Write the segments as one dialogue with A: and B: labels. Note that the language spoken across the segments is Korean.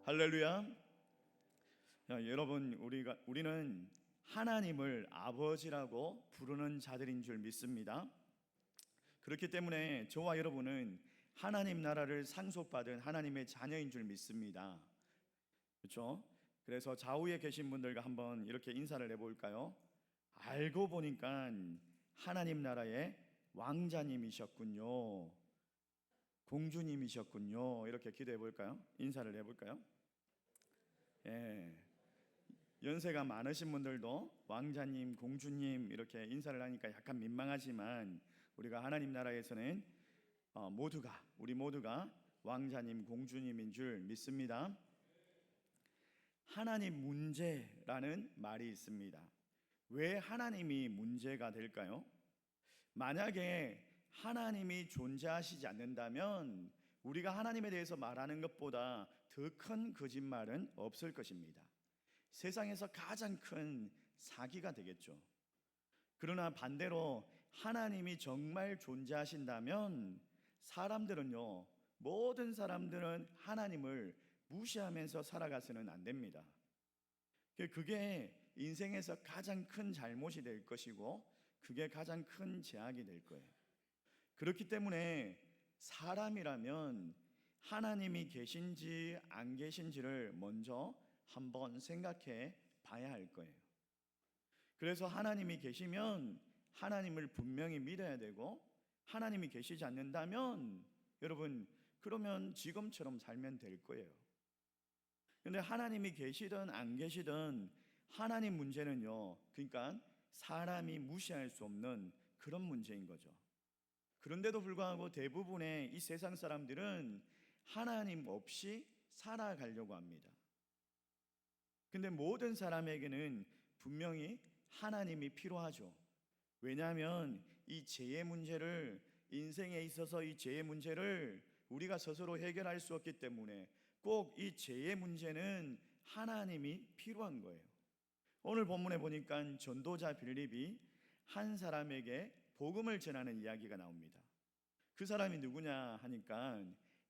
A: 할렐루야. 여러분, 우리는 하나님을 아버지라고 부르는 자들인 줄 믿습니다. 그렇기 때문에 저와 여러분은 하나님 나라를 상속받은 하나님의 자녀인 줄 믿습니다. 그렇죠? 그래서 좌우에 계신 분들과 한번 이렇게 인사를 해볼까요? 알고 보니까 하나님 나라의 왕자님이셨군요, 공주님이셨군요. 이렇게 기도해 볼까요? 인사를 해볼까요? 예. 연세가 많으신 분들도 왕자님, 공주님 이렇게 인사를 하니까 약간 민망하지만 우리가 하나님 나라에서는 우리 모두가 왕자님, 공주님인 줄 믿습니다. 하나님 문제라는 말이 있습니다. 왜 하나님이 문제가 될까요? 만약에 하나님이 존재하시지 않는다면 우리가 하나님에 대해서 말하는 것보다 더 큰 거짓말은 없을 것입니다. 세상에서 가장 큰 사기가 되겠죠. 그러나 반대로 하나님이 정말 존재하신다면 모든 사람들은 하나님을 무시하면서 살아가서는 안 됩니다. 그게 인생에서 가장 큰 잘못이 될 것이고 그게 가장 큰 제약이 될 거예요. 그렇기 때문에 사람이라면 하나님이 계신지 안 계신지를 먼저 한번 생각해 봐야 할 거예요. 그래서 하나님이 계시면 하나님을 분명히 믿어야 되고, 하나님이 계시지 않는다면 여러분, 그러면 지금처럼 살면 될 거예요. 그런데 하나님이 계시든 안 계시든 하나님 문제는요, 그러니까 사람이 무시할 수 없는 그런 문제인 거죠. 그런데도 불구하고 대부분의 이 세상 사람들은 하나님 없이 살아가려고 합니다. 근데 모든 사람에게는 분명히 하나님이 필요하죠. 왜냐하면 이 죄의 문제를, 인생에 있어서 이 죄의 문제를 우리가 스스로 해결할 수 없기 때문에 꼭 이 죄의 문제는 하나님이 필요한 거예요. 오늘 본문에 보니까 전도자 빌립이 한 사람에게 복음을 전하는 이야기가 나옵니다. 그 사람이 누구냐 하니까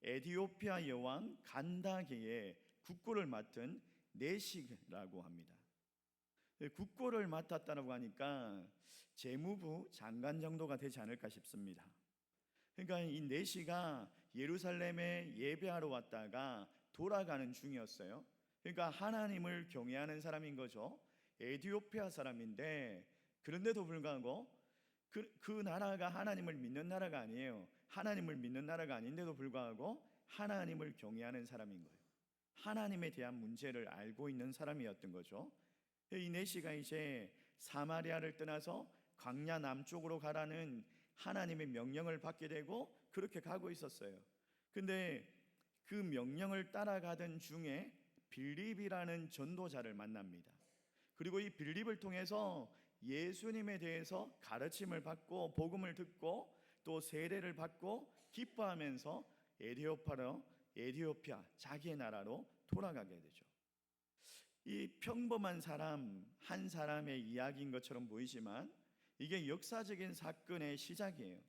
A: 에티오피아 여왕 간다게의 국고를 맡은 네시라고 합니다. 국고를 맡았다고 하니까 재무부 장관 정도가 되지 않을까 싶습니다. 그러니까 이 네시가 예루살렘에 예배하러 왔다가 돌아가는 중이었어요. 그러니까 하나님을 경외하는 사람인 거죠. 에티오피아 사람인데, 그런데도 불구하고 그 나라가 하나님을 믿는 나라가 아니에요. 하나님을 믿는 나라가 아닌데도 불구하고 하나님을 경외하는 사람인 거예요. 하나님에 대한 문제를 알고 있는 사람이었던 거죠. 이 네시가 이제 사마리아를 떠나서 광야 남쪽으로 가라는 하나님의 명령을 받게 되고 그렇게 가고 있었어요. 근데 그 명령을 따라가던 중에 빌립이라는 전도자를 만납니다. 그리고 이 빌립을 통해서 예수님에 대해서 가르침을 받고 복음을 듣고 또 세례를 받고 기뻐하면서 에티오피아 자기의 나라로 돌아가게 되죠. 이 평범한 사람 한 사람의 이야기인 것처럼 보이지만 이게 역사적인 사건의 시작이에요.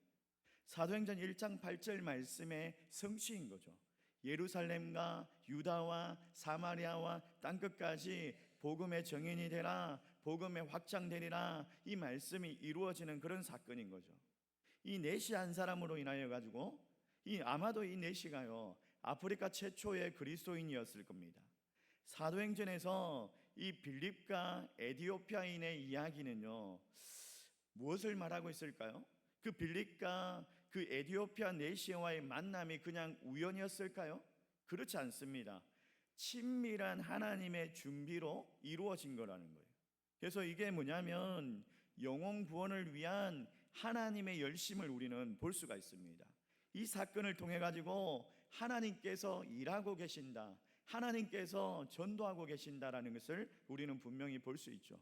A: 사도행전 1장 8절 말씀의 성취인 거죠. 예루살렘과 유다와 사마리아와 땅끝까지 복음의 정인이 되라, 복음의 확장되리라, 이 말씀이 이루어지는 그런 사건인 거죠. 이 네시 한 사람으로 인하여 가지고 아마도 이 네시가요 아프리카 최초의 그리스도인이었을 겁니다. 사도행전에서 이 빌립과 에티오피아인의 이야기는요 무엇을 말하고 있을까요? 그 빌립과 그 에티오피아 네시와의 만남이 그냥 우연이었을까요? 그렇지 않습니다. 친밀한 하나님의 준비로 이루어진 거라는 거예요. 그래서 이게 뭐냐면 영혼 구원을 위한 하나님의 열심을 우리는 볼 수가 있습니다. 이 사건을 통해 가지고 하나님께서 일하고 계신다, 하나님께서 전도하고 계신다라는 것을 우리는 분명히 볼 수 있죠.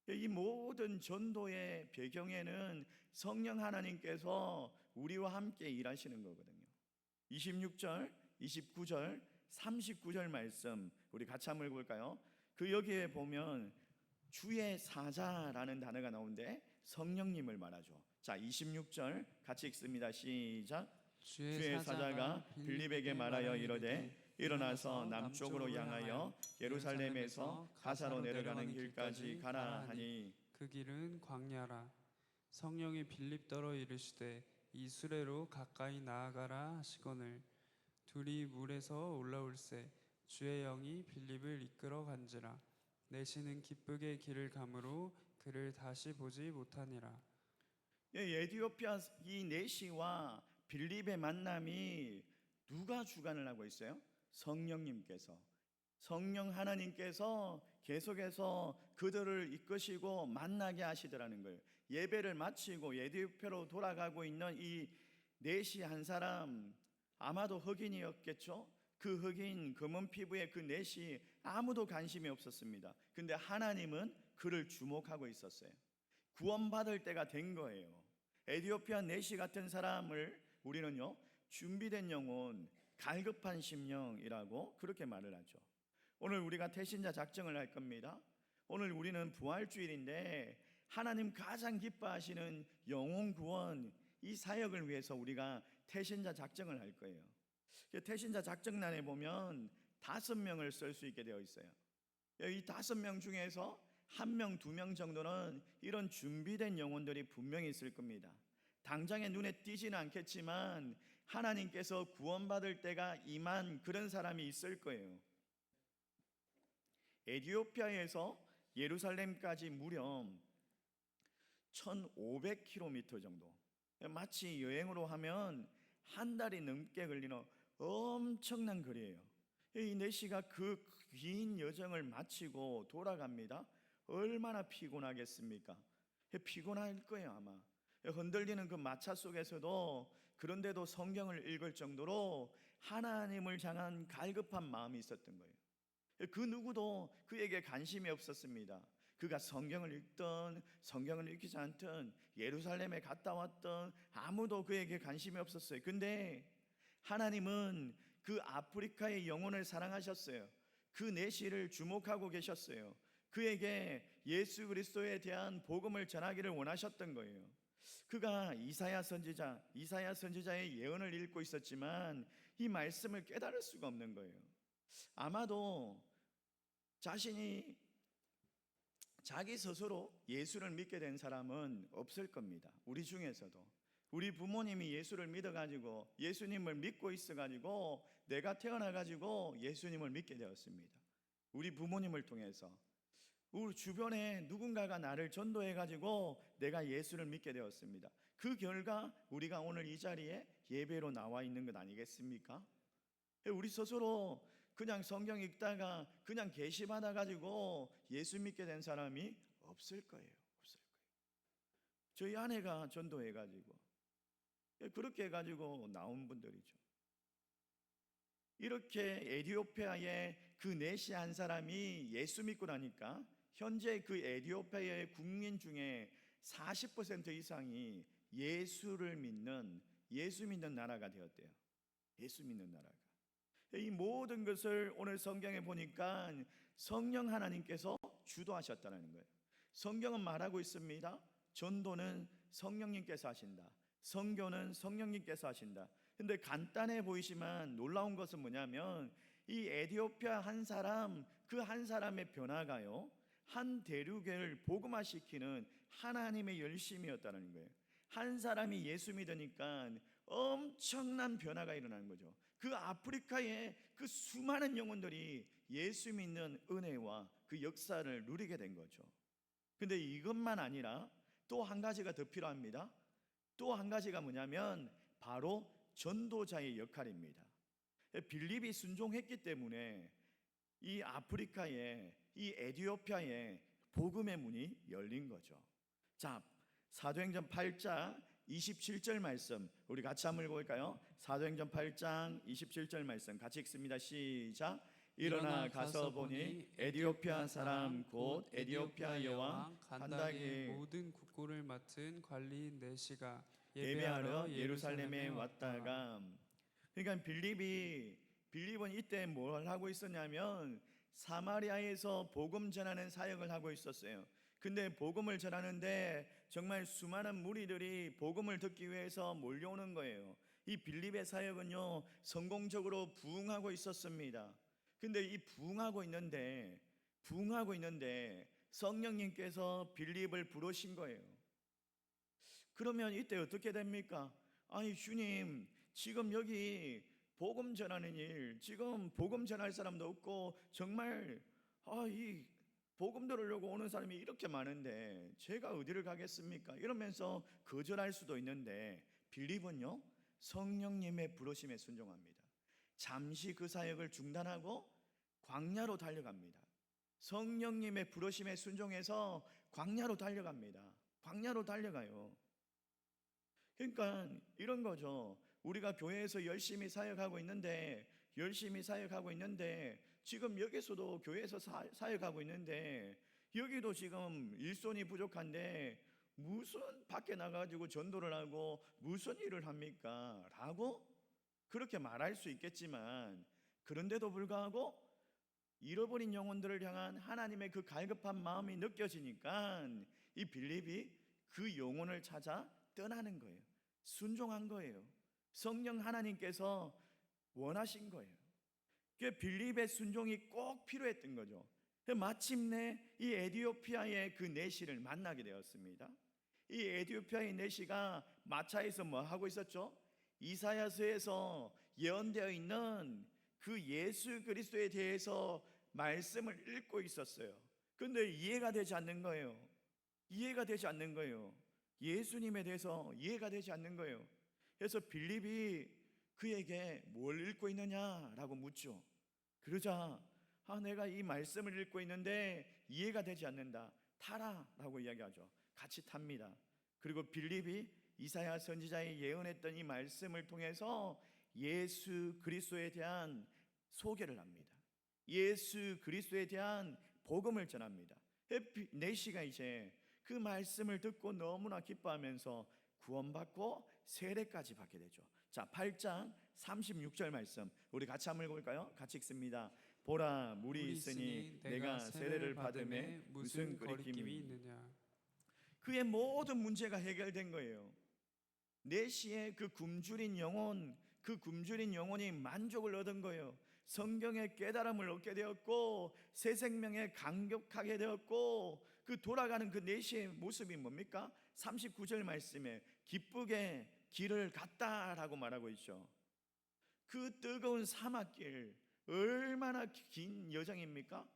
A: 이 모든 전도의 배경에는 성령 하나님께서 우리와 함께 일하시는 거거든요. 26절, 29절, 39절 말씀 우리 같이 한번 읽어볼까요? 여기에 보면 주의 사자라는 단어가 나오는데 성령님을 말하죠. 자, 26절 같이 읽습니다. 시작. 주의 사자가 빌립에게 말하여 이르되 일어나서 남쪽으로 향하여 예루살렘에서 가사로 내려가는 길까지 가라 하니
B: 그 길은 광야라. 성령이 빌립더러 이르시되 이 수레로 가까이 나아가라 하시거늘 둘이 물에서 올라올새 주의 영이 빌립을 이끌어 간지라. 내시는 기쁘게 길을 가므로 그를 다시 보지 못하니라.
A: 에디오피아 이 내시와 빌립의 만남이 누가 주관을 하고 있어요? 성령님께서. 성령 하나님께서 계속해서 그들을 이끄시고 만나게 하시더라는 거예요. 예배를 마치고 에디오피아로 돌아가고 있는 이 내시 한 사람, 아마도 흑인이었겠죠. 그 흑인 검은 피부의 그 내시 아무도 관심이 없었습니다. 근데 하나님은 그를 주목하고 있었어요. 구원받을 때가 된 거예요. 에디오피아 내시 같은 사람을 우리는요, 준비된 영혼, 갈급한 심령이라고 그렇게 말을 하죠. 오늘 우리가 태신자 작정을 할 겁니다. 오늘 우리는 부활주일인데 하나님 가장 기뻐하시는 영혼 구원, 이 사역을 위해서 우리가 태신자 작정을 할 거예요. 태신자 작정란에 보면 5명을 쓸 수 있게 되어 있어요. 이 5명 중에서 1명, 2명 정도는 이런 준비된 영혼들이 분명히 있을 겁니다. 당장에 눈에 띄지는 않겠지만 하나님께서 구원받을 때가 임한 그런 사람이 있을 거예요. 에티오피아에서 예루살렘까지 무려 1500km 정도, 마치 여행으로 하면 한 달이 넘게 걸리는 엄청난 거리예요. 이 내시가 그 긴 여정을 마치고 돌아갑니다. 얼마나 피곤하겠습니까? 피곤할 거예요 아마. 흔들리는 그 마차 속에서도, 그런데도 성경을 읽을 정도로 하나님을 향한 갈급한 마음이 있었던 거예요. 그 누구도 그에게 관심이 없었습니다. 그가 성경을 읽든 성경을 읽지 않든 예루살렘에 갔다 왔든 아무도 그에게 관심이 없었어요. 근데 하나님은 그 아프리카의 영혼을 사랑하셨어요. 그 내시를 주목하고 계셨어요. 그에게 예수 그리스도에 대한 복음을 전하기를 원하셨던 거예요. 그가 이사야 선지자의 예언을 읽고 있었지만 이 말씀을 깨달을 수가 없는 거예요. 아마도 자신이 자기 스스로 예수를 믿게 된 사람은 없을 겁니다. 우리 중에서도. 우리 부모님이 예수를 믿어가지고, 예수님을 믿고 있어가지고 내가 태어나가지고 예수님을 믿게 되었습니다. 우리 부모님을 통해서. 우리 주변에 누군가가 나를 전도해가지고 내가 예수를 믿게 되었습니다. 그 결과 우리가 오늘 이 자리에 예배로 나와 있는 것 아니겠습니까? 우리 스스로 그냥 성경 읽다가 그냥 계시받아 가지고 예수 믿게 된 사람이 없을 거예요. 없을 거예요. 저희 아내가 전도해 가지고 그렇게 해 가지고 나온 분들이죠. 이렇게 에티오피아의 그 내시 한 사람이 예수 믿고 나니까 현재 그 에티오피아의 국민 중에 40% 이상이 예수 믿는 나라가 되었대요. 예수 믿는 나라가. 이 모든 것을 오늘 성경에 보니까 성령 하나님께서 주도하셨다는 거예요. 성경은 말하고 있습니다. 전도는 성령님께서 하신다. 선교는 성령님께서 하신다. 근데 간단해 보이지만 놀라운 것은 뭐냐면 이 에티오피아 한 사람, 그 한 사람의 변화가요, 한 대륙을 복음화시키는 하나님의 열심이었다는 거예요. 한 사람이 예수 믿으니까 엄청난 변화가 일어나는 거죠. 그 아프리카의 그 수많은 영혼들이 예수 믿는 은혜와 그 역사를 누리게 된 거죠. 근데 이것만 아니라 또 한 가지가 더 필요합니다. 또 한 가지가 뭐냐면 바로 전도자의 역할입니다. 빌립이 순종했기 때문에 이 아프리카에, 이 에티오피아에 복음의 문이 열린 거죠. 자, 사도행전 8장 27절 말씀 우리 같이 한번 읽어볼까요? 사도행전 8장 27절 말씀 같이 읽습니다. 시작. 일어나 가서 보니 에티오피아 사람 곧 에티오피아 여왕 칸다게
B: 모든 국고를 맡은 관리인 내시가
A: 예배하러 예루살렘에 왔다가, 그러니까 빌립은 이때 뭘 하고 있었냐면 사마리아에서 복음 전하는 사역을 하고 있었어요. 근데 복음을 전하는데 정말 수많은 무리들이 복음을 듣기 위해서 몰려오는 거예요. 이 빌립의 사역은요 성공적으로 부흥하고 있었습니다. 근데 이 부흥하고 있는데 성령님께서 빌립을 부르신 거예요. 그러면 이때 어떻게 됩니까? 아니 주님, 지금 여기 복음 전하는 일, 지금 복음 전할 사람도 없고 정말 이 복음 들으려고 오는 사람이 이렇게 많은데 제가 어디를 가겠습니까? 이러면서 거절할 수도 있는데 빌립은요 성령님의 부르심에 순종합니다. 잠시 그 사역을 중단하고 광야로 달려갑니다. 성령님의 부르심에 순종해서 광야로 달려갑니다. 광야로 달려가요. 그러니까 이런 거죠. 우리가 교회에서 열심히 사역하고 있는데 지금 여기서도 교회에서 사역하고 있는데 여기도 지금 일손이 부족한데 무슨 밖에 나가지고 전도를 하고 무슨 일을 합니까? 라고 그렇게 말할 수 있겠지만, 그런데도 불구하고 잃어버린 영혼들을 향한 하나님의 그 갈급한 마음이 느껴지니까 이 빌립이 그 영혼을 찾아 떠나는 거예요. 순종한 거예요. 성령 하나님께서 원하신 거예요. 그 빌립의 순종이 꼭 필요했던 거죠. 마침내 이 에디오피아의 그 내시를 만나게 되었습니다. 이 에디오피아의 내시가 마차에서 뭐 하고 있었죠? 이사야서에서 예언되어 있는 그 예수 그리스도에 대해서 말씀을 읽고 있었어요. 그런데 이해가 되지 않는 거예요. 예수님에 대해서 이해가 되지 않는 거예요. 그래서 빌립이 그에게 뭘 읽고 있느냐라고 묻죠. 그러자 내가 이 말씀을 읽고 있는데 이해가 되지 않는다. 타라라고 이야기하죠. 같이 탑니다. 그리고 빌립이 이사야 선지자의 예언했던 이 말씀을 통해서 예수 그리스도에 대한 소개를 합니다. 예수 그리스도에 대한 복음을 전합니다. 내시가 이제 그 말씀을 듣고 너무나 기뻐하면서 구원받고 세례까지 받게 되죠. 자, 8장 36절 말씀 우리 같이 한번 읽어볼까요? 같이 읽습니다. 보라, 물이 있으니 내가 세례를 받음에 무슨 거리낌이 있느냐. 그의 모든 문제가 해결된 거예요. 내시의 그 굶주린 영혼이 만족을 얻은 거예요. 성경의 깨달음을 얻게 되었고 새 생명에 감격하게 되었고, 그 돌아가는 그 내시의 모습이 뭡니까? 39절 말씀에 기쁘게 길을 갔다라고 말하고 있죠. 그 뜨거운 사막길 얼마나 긴 여정입니까?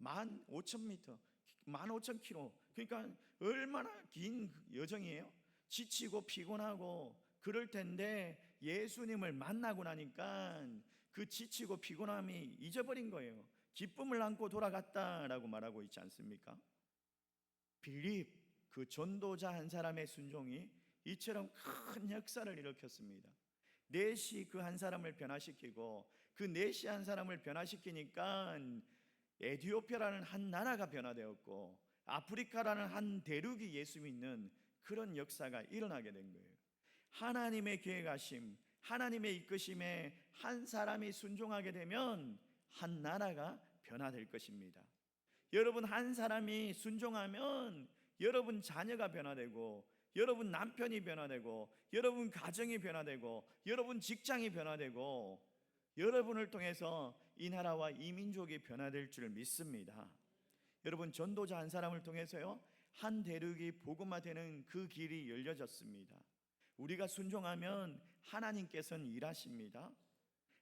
A: 15,000m, 15,000km. 그러니까 얼마나 긴 여정이에요. 지치고 피곤하고 그럴 텐데 예수님을 만나고 나니까 그 지치고 피곤함이 잊어버린 거예요. 기쁨을 안고 돌아갔다라고 말하고 있지 않습니까? 빌립, 그 전도자 한 사람의 순종이 이처럼 큰 역사를 일으켰습니다. 넷이 그 한 사람을 변화시키고 그 넷이 한 사람을 변화시키니까 에티오피아라는 한 나라가 변화되었고 아프리카라는 한 대륙이 예수 믿는 그런 역사가 일어나게 된 거예요. 하나님의 계획하심, 하나님의 이끄심에 한 사람이 순종하게 되면 한 나라가 변화될 것입니다. 여러분, 한 사람이 순종하면 여러분 자녀가 변화되고, 여러분 남편이 변화되고, 여러분 가정이 변화되고, 여러분 직장이 변화되고, 여러분을 통해서 이 나라와 이 민족이 변화될 줄 믿습니다. 여러분, 전도자 한 사람을 통해서요 한 대륙이 복음화되는 그 길이 열려졌습니다. 우리가 순종하면 하나님께서는 일하십니다.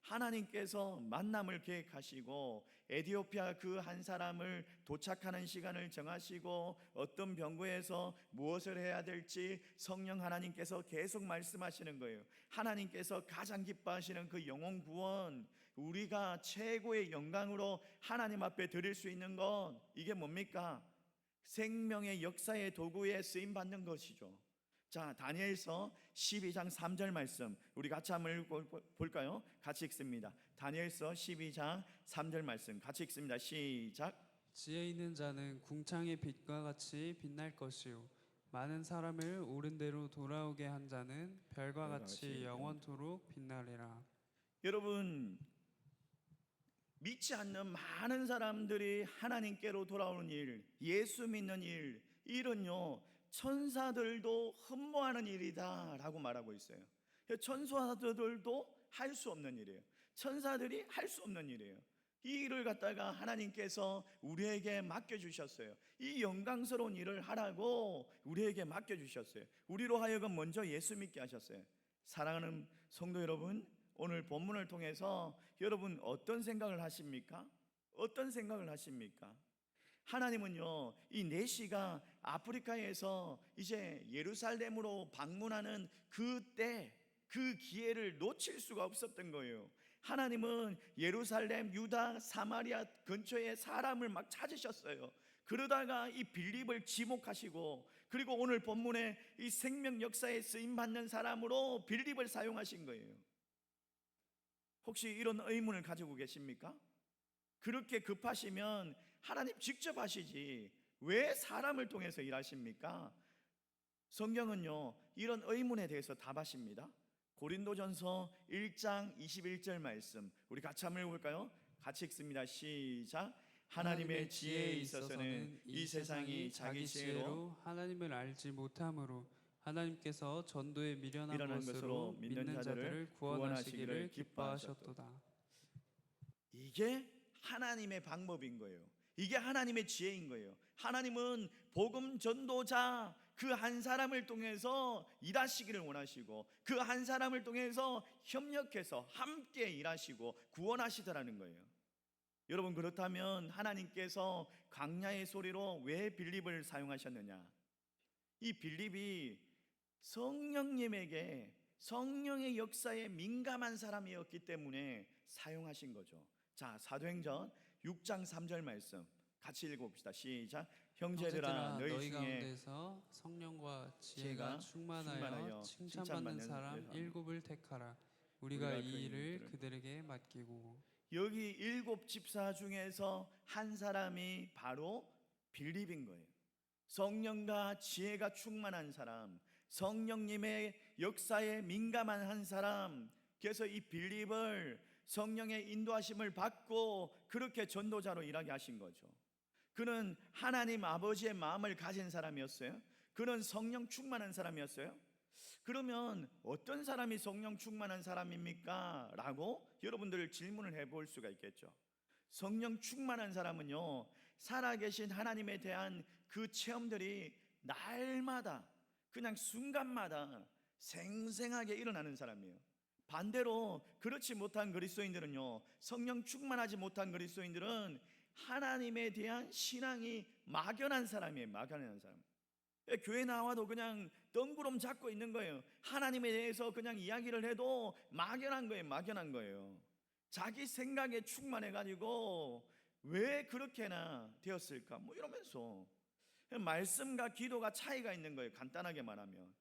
A: 하나님께서 만남을 계획하시고 에티오피아 그 한 사람을 도착하는 시간을 정하시고 어떤 병고에서 무엇을 해야 될지 성령 하나님께서 계속 말씀하시는 거예요. 하나님께서 가장 기뻐하시는 그 영혼 구원, 우리가 최고의 영광으로 하나님 앞에 드릴 수 있는 건 이게 뭡니까? 생명의 역사의 도구에 쓰임 받는 것이죠. 자, 다니엘서 12장 3절 말씀 우리 같이 한번 읽어볼까요? 같이 읽습니다. 다니엘서 12장 3절 말씀 같이 읽습니다. 시작.
B: 지혜 있는 자는 궁창의 빛과 같이 빛날 것이요 많은 사람을 옳은 대로 돌아오게 한 자는 별과 같이 영원토록 빛나리라.
A: 여러분, 믿지 않는 많은 사람들이 하나님께로 돌아오는 일, 예수 믿는 일은요 천사들도 흠모하는 일이다 라고 말하고 있어요. 천사들도 할 수 없는 일이에요. 천사들이 할 수 없는 일이에요. 이 일을 갖다가 하나님께서 우리에게 맡겨주셨어요. 이 영광스러운 일을 하라고 우리에게 맡겨주셨어요. 우리로 하여금 먼저 예수 믿게 하셨어요. 사랑하는 성도 여러분, 오늘 본문을 통해서 여러분 어떤 생각을 하십니까? 어떤 생각을 하십니까? 하나님은요, 이 내시가 아프리카에서 이제 예루살렘으로 방문하는 그때 그 기회를 놓칠 수가 없었던 거예요. 하나님은 예루살렘, 유다, 사마리아 근처에 사람을 막 찾으셨어요. 그러다가 이 빌립을 지목하시고, 그리고 오늘 본문에 이 생명 역사에 쓰임 받는 사람으로 빌립을 사용하신 거예요. 혹시 이런 의문을 가지고 계십니까? 그렇게 급하시면 하나님 직접 하시지 왜 사람을 통해서 일하십니까? 성경은요, 이런 의문에 대해서 답하십니다. 고린도전서 1장 21절 말씀 우리 같이 한번 읽어볼까요? 같이 읽습니다. 시작. 하나님의 지혜에 있어서는 이 세상이 자기 지혜로
B: 하나님을 알지 못함으로 하나님께서 전도에 미련한 것으로
A: 것으로
B: 믿는 자들을 구원하시기를 기뻐하셨도다.
A: 이게 하나님의 방법인 거예요. 이게 하나님의 지혜인 거예요. 하나님은 복음 전도자 그 한 사람을 통해서 일하시기를 원하시고, 그 한 사람을 통해서 협력해서 함께 일하시고 구원하시더라는 거예요. 여러분, 그렇다면 하나님께서 광야의 소리로 왜 빌립을 사용하셨느냐? 이 빌립이 성령님에게, 성령의 역사에 민감한 사람이었기 때문에 사용하신 거죠. 자, 사도행전 6장 3절 말씀 같이 읽어봅시다. 시작. 형제들아, 너희 중에
B: 가운데서 성령과 지혜가 충만하여 칭찬받는 사람 7을 택하라. 우리가 이 일을 그들에게 맡기고.
A: 여기 7 집사 중에서 한 사람이 바로 빌립인 거예요. 성령과 지혜가 충만한 사람, 성령님의 역사에 민감한 한 사람. 그래서 이 빌립을 성령의 인도하심을 받고 그렇게 전도자로 일하게 하신 거죠. 그는 하나님 아버지의 마음을 가진 사람이었어요. 그는 성령 충만한 사람이었어요. 그러면 어떤 사람이 성령 충만한 사람입니까? 라고 여러분들 질문을 해볼 수가 있겠죠. 성령 충만한 사람은요, 살아계신 하나님에 대한 그 체험들이 날마다 그냥 순간마다 생생하게 일어나는 사람이에요. 반대로 그렇지 못한 그리스도인들은요, 성령 충만하지 못한 그리스도인들은 하나님에 대한 신앙이 막연한 사람이에요. 막연한 사람. 교회 나와도 그냥 덩구름 잡고 있는 거예요. 하나님에 대해서 그냥 이야기를 해도 막연한 거예요. 막연한 거예요. 자기 생각에 충만해가지고 왜 그렇게나 되었을까? 뭐 이러면서 말씀과 기도가 차이가 있는 거예요. 간단하게 말하면.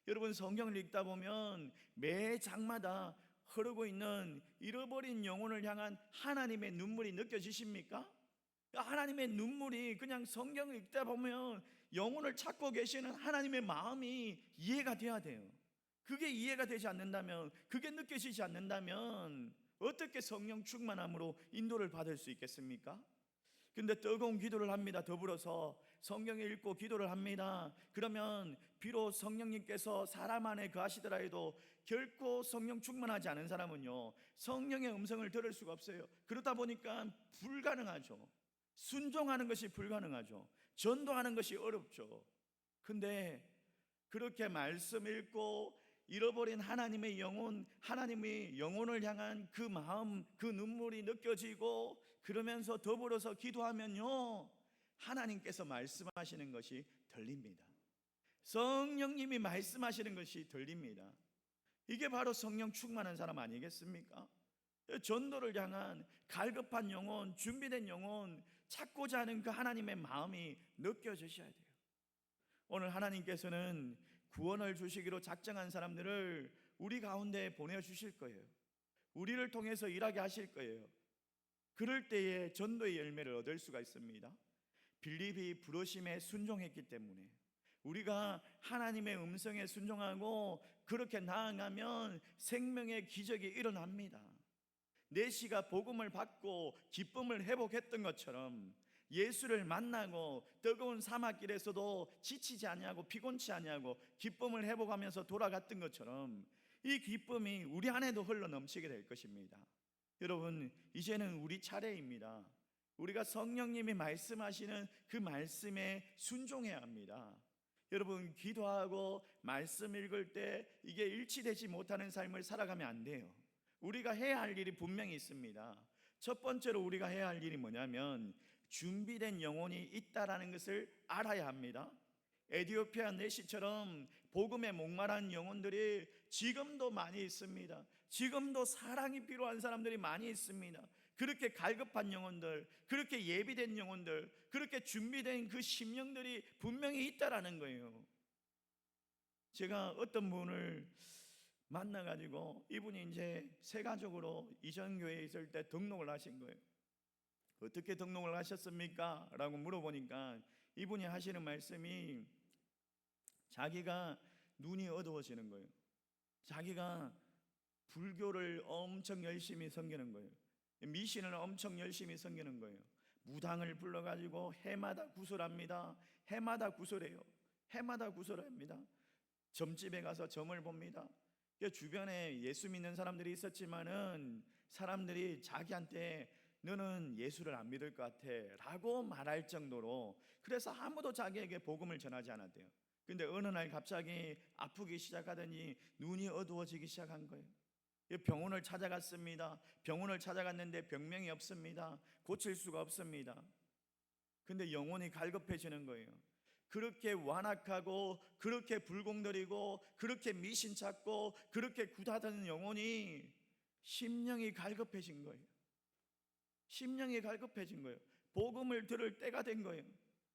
A: 여러분, 성경을 읽다 보면 매 장마다 흐르고 있는 잃어버린 영혼을 향한 하나님의 눈물이 느껴지십니까? 하나님의 눈물이 그냥 성경을 읽다 보면 영혼을 찾고 계시는 하나님의 마음이 이해가 돼야 돼요. 그게 이해가 되지 않는다면, 그게 느껴지지 않는다면 어떻게 성령 충만함으로 인도를 받을 수 있겠습니까? 근데 뜨거운 기도를 합니다. 더불어서 성경을 읽고 기도를 합니다. 그러면 비록 성령님께서 사람 안에 거하시더라도 결코 성령 충만하지 않은 사람은요, 성령의 음성을 들을 수가 없어요. 그러다 보니까 불가능하죠. 순종하는 것이 불가능하죠. 전도하는 것이 어렵죠. 근데 그렇게 말씀 읽고 잃어버린 하나님의 영혼, 하나님의 영혼을 향한 그 마음, 그 눈물이 느껴지고 그러면서 더불어서 기도하면요, 하나님께서 말씀하시는 것이 들립니다. 성령님이 말씀하시는 것이 들립니다. 이게 바로 성령 충만한 사람 아니겠습니까? 전도를 향한 갈급한 영혼, 준비된 영혼, 찾고자 하는 그 하나님의 마음이 느껴지셔야 돼요. 오늘 하나님께서는 구원을 주시기로 작정한 사람들을 우리 가운데 보내주실 거예요. 우리를 통해서 일하게 하실 거예요. 그럴 때에 전도의 열매를 얻을 수가 있습니다. 빌립이 부르심에 순종했기 때문에, 우리가 하나님의 음성에 순종하고 그렇게 나아가면 생명의 기적이 일어납니다. 내시가 복음을 받고 기쁨을 회복했던 것처럼, 예수를 만나고 뜨거운 사막길에서도 지치지 아니하고 피곤치 아니하고 기쁨을 회복하면서 돌아갔던 것처럼, 이 기쁨이 우리 안에도 흘러 넘치게 될 것입니다. 여러분, 이제는 우리 차례입니다. 우리가 성령님이 말씀하시는 그 말씀에 순종해야 합니다. 여러분, 기도하고 말씀 읽을 때 이게 일치되지 못하는 삶을 살아가면 안 돼요. 우리가 해야 할 일이 분명히 있습니다. 첫 번째로 우리가 해야 할 일이 뭐냐면 준비된 영혼이 있다라는 것을 알아야 합니다. 에디오피아 내시처럼 복음에 목마른 영혼들이 지금도 많이 있습니다. 지금도 사랑이 필요한 사람들이 많이 있습니다. 그렇게 갈급한 영혼들, 그렇게 예비된 영혼들, 그렇게 준비된 그 심령들이 분명히 있다라는 거예요. 제가 어떤 분을 만나가지고 이분이 이제 새 가족으로 이전 교회에 있을 때 등록을 하신 거예요. 어떻게 등록을 하셨습니까? 라고 물어보니까 이분이 하시는 말씀이 자기가 눈이 어두워지는 거예요. 자기가 불교를 엄청 열심히 섬기는 거예요. 미신을 엄청 열심히 섬기는 거예요. 무당을 불러가지고 해마다 구설합니다. 해마다 구설해요. 해마다 구설합니다. 점집에 가서 점을 봅니다. 주변에 예수 믿는 사람들이 있었지만은 사람들이 자기한테 너는 예수를 안 믿을 것 같아 라고 말할 정도로, 그래서 아무도 자기에게 복음을 전하지 않았대요. 근데 어느 날 갑자기 아프기 시작하더니 눈이 어두워지기 시작한 거예요. 병원을 찾아갔습니다. 병원을 찾아갔는데 병명이 없습니다. 고칠 수가 없습니다. 근데 영혼이 갈급해지는 거예요. 그렇게 완악하고 그렇게 불공들이고 그렇게 미신 찾고 그렇게 굳어든 영혼이 심령이 갈급해진 거예요. 심령이 갈급해진 거예요. 복음을 들을 때가 된 거예요.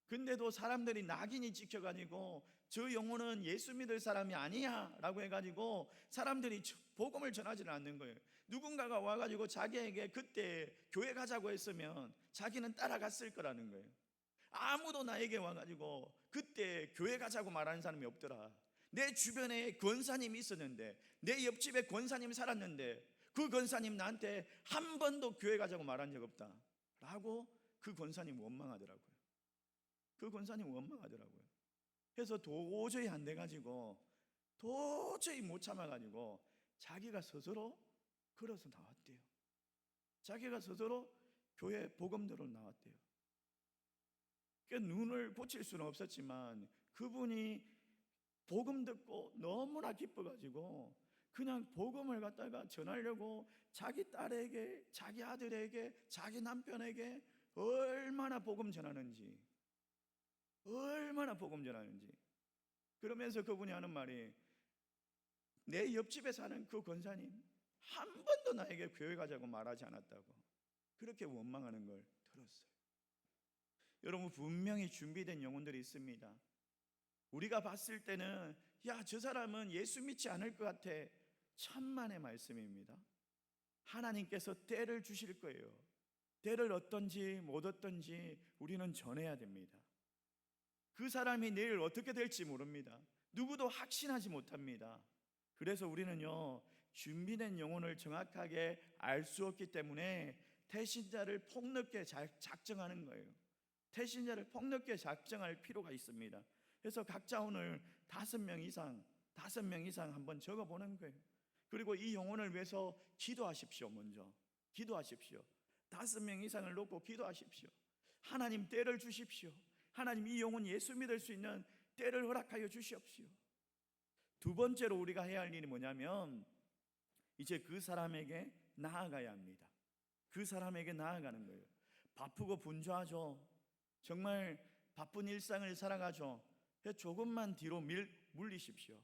A: 근데도 사람들이 낙인이 찍혀가지고 저 영혼은 예수 믿을 사람이 아니야 라고 해가지고 사람들이 복음을 전하지는 않는 거예요. 누군가가 와가지고 자기에게 그때 교회 가자고 했으면 자기는 따라갔을 거라는 거예요. 아무도 나에게 와가지고 그때 교회 가자고 말하는 사람이 없더라. 내 주변에 권사님이 있었는데, 내 옆집에 권사님이 살았는데 그 권사님 나한테 한 번도 교회 가자고 말한 적 없다 라고 그 권사님 원망하더라고요. 그 권사님 원망하더라고요. 그래서 도저히 안 돼가지고 도저히 못 참아가지고 자기가 스스로 걸어서 나왔대요. 자기가 스스로 교회 복음대로 나왔대요. 그러니까 눈을 고칠 수는 없었지만 그분이 복음 듣고 너무나 기뻐가지고 그냥 복음을 갖다가 전하려고 자기 딸에게, 자기 아들에게, 자기 남편에게 얼마나 복음 전하는지, 얼마나 복음 전하는지. 그러면서 그분이 하는 말이, 내 옆집에 사는 그 권사님 한 번도 나에게 교회 가자고 말하지 않았다고 그렇게 원망하는 걸 들었어요. 여러분, 분명히 준비된 영혼들이 있습니다. 우리가 봤을 때는 야, 저 사람은 예수 믿지 않을 것 같아. 천만의 말씀입니다. 하나님께서 때를 주실 거예요. 때를 어떤지 못 어떤지 우리는 전해야 됩니다. 그 사람이 내일 어떻게 될지 모릅니다. 누구도 확신하지 못합니다. 그래서 우리는요, 준비된 영혼을 정확하게 알 수 없기 때문에 태신자를 폭넓게 작정하는 거예요. 태신자를 폭넓게 작정할 필요가 있습니다. 그래서 각자 오늘 5명 이상 한번 적어보는 거예요. 그리고 이 영혼을 위해서 기도하십시오. 먼저 기도하십시오. 5명 이상을 놓고 기도하십시오. 하나님 때를 주십시오. 하나님, 이 영혼 예수 믿을 수 있는 때를 허락하여 주시옵시오. 두 번째로 우리가 해야 할 일이 뭐냐면 이제 그 사람에게 나아가야 합니다. 그 사람에게 나아가는 거예요. 바쁘고 분주하죠. 정말 바쁜 일상을 살아가죠. 조금만 뒤로 물리십시오.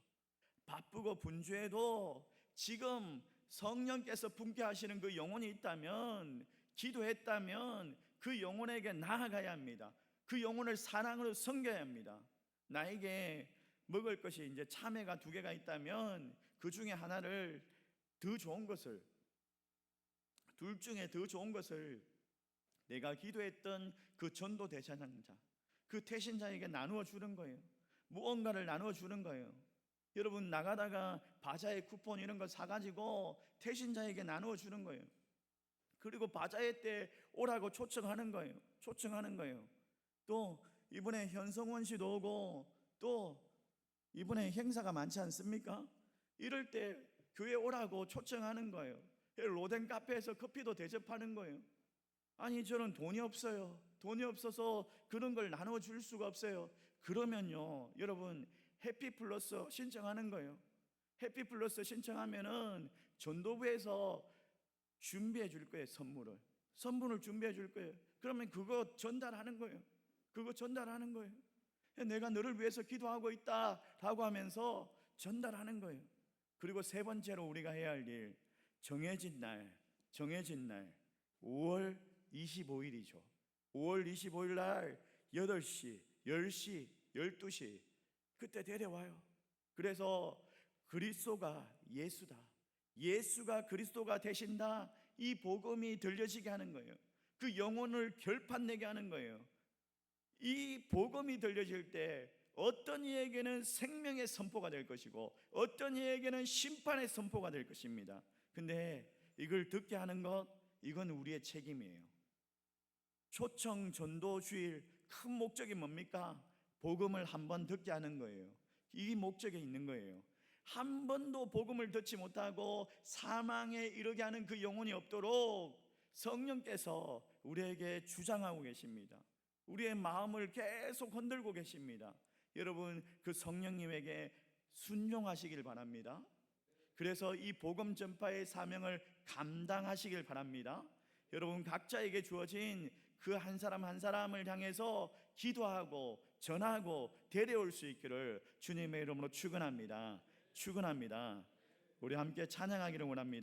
A: 바쁘고 분주해도 지금 성령께서 품게 하시는 그 영혼이 있다면, 기도했다면 그 영혼에게 나아가야 합니다. 그 영혼을 사랑으로 섬겨야 합니다. 나에게 먹을 것이 이제 참외가 2개가 있다면 그 중에 하나를 더 좋은 것을, 둘 중에 더 좋은 것을 내가 기도했던 그 전도 대찬양자, 그 태신자에게 나누어 주는 거예요. 무언가를 나누어 주는 거예요. 여러분, 나가다가 바자회 쿠폰 이런 거 사가지고 태신자에게 나누어 주는 거예요. 그리고 바자회 때 오라고 초청하는 거예요. 초청하는 거예요. 또 이번에 현성원 씨도 오고 또 이번에 행사가 많지 않습니까? 이럴 때 교회 오라고 초청하는 거예요. 로덴 카페에서 커피도 대접하는 거예요. 아니 저는 돈이 없어요. 돈이 없어서 그런 걸 나눠줄 수가 없어요. 그러면요 여러분 해피플러스 신청하는 거예요. 해피플러스 신청하면은 전도부에서 준비해 줄 거예요. 선물을 준비해 줄 거예요. 그러면 그거 전달하는 거예요. 내가 너를 위해서 기도하고 있다라고 하면서 전달하는 거예요. 그리고 세 번째로 우리가 해야 할 일, 정해진 날 5월 25일이죠 5월 25일 날 8시, 10시, 12시 그때 데려와요. 그래서 그리스도가 예수가 그리스도가 되신다, 이 복음이 들려지게 하는 거예요. 그 영혼을 결판내게 하는 거예요. 이 복음이 들려질 때 어떤 이에게는 생명의 선포가 될 것이고 어떤 이에게는 심판의 선포가 될 것입니다. 근데 이걸 듣게 하는 것, 이건 우리의 책임이에요. 초청 전도 주일 큰 목적이 뭡니까? 복음을 한번 듣게 하는 거예요. 이 목적에 있는 거예요. 한 번도 복음을 듣지 못하고 사망에 이르게 하는 그 영혼이 없도록 성령께서 우리에게 주장하고 계십니다. 우리의 마음을 계속 흔들고 계십니다. 여러분 그 성령님에게 순종하시길 바랍니다. 그래서 이 복음 전파의 사명을 감당하시길 바랍니다. 여러분 각자에게 주어진 그 한 사람 한 사람을 향해서 기도하고 전하고 데려올 수 있기를 주님의 이름으로 축원합니다. 우리 함께 찬양하기를 원합니다.